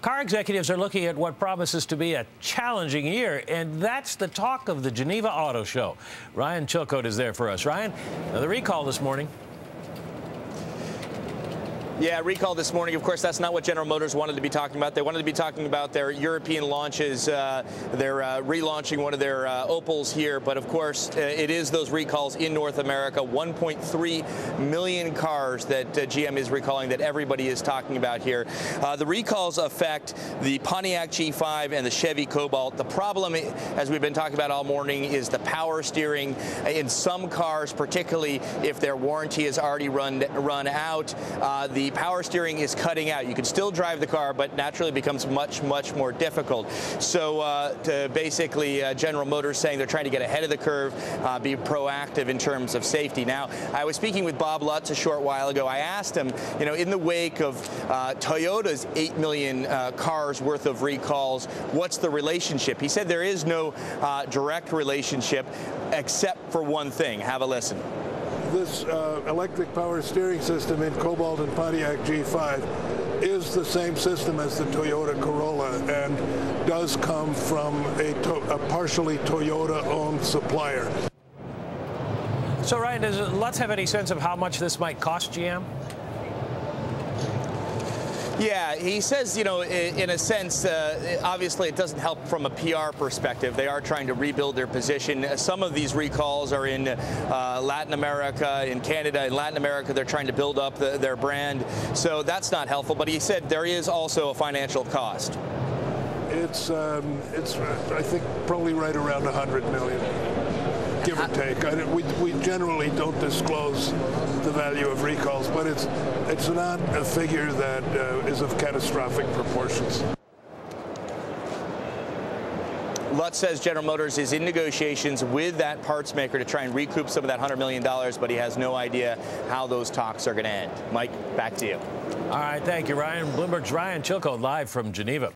Car executives are looking at what promises to be a challenging year, and that's the talk of the Geneva Auto Show. Ryan Chilcote is there for us. Ryan, the recall this morning. Yeah, recall this morning. Of course, that's not what General Motors wanted to be talking about. They wanted to be talking about their European launches. They're relaunching one of their Opels here. But, of course, it is those recalls in North America. 1.3 million cars that GM is recalling that everybody is talking about here. The recalls affect the Pontiac G5 and the Chevy Cobalt. The problem, as we've been talking about all morning, is the power steering in some cars, particularly if their warranty has already run out. The power steering is cutting out. You can still drive the car, but naturally becomes much more difficult. So basically, General Motors saying they're trying to get ahead of the curve, be proactive in terms of safety. Now, I was speaking with Bob Lutz a short while ago. I asked him, you know, in the wake of Toyota's 8 million cars worth of recalls, what's the relationship? He said there is no direct relationship except for one thing. Have a listen. This electric power steering system in Cobalt and Pontiac G5 is the same system as the Toyota Corolla and does come from a partially Toyota-owned supplier. So, Ryan, does LUTZ have any sense of how much this might cost GM? Yeah, he says, you know, in a sense, obviously it doesn't help from a PR perspective. They are trying to rebuild their position. Some of these recalls are in Latin America, in Canada. In Latin America, they're trying to build up their brand. So that's not helpful. But he said there is also a financial cost. It's I think, probably right around 100 million. Give or take. We generally don't disclose the value of recalls, but it's not a figure that is of catastrophic proportions. LUTZ says General Motors is in negotiations with that parts maker to try and recoup some of that $100 million, but he has no idea how those talks are going to end. Mike, back to you. All right, thank you, Ryan. Bloomberg's Ryan Chilcote live from Geneva.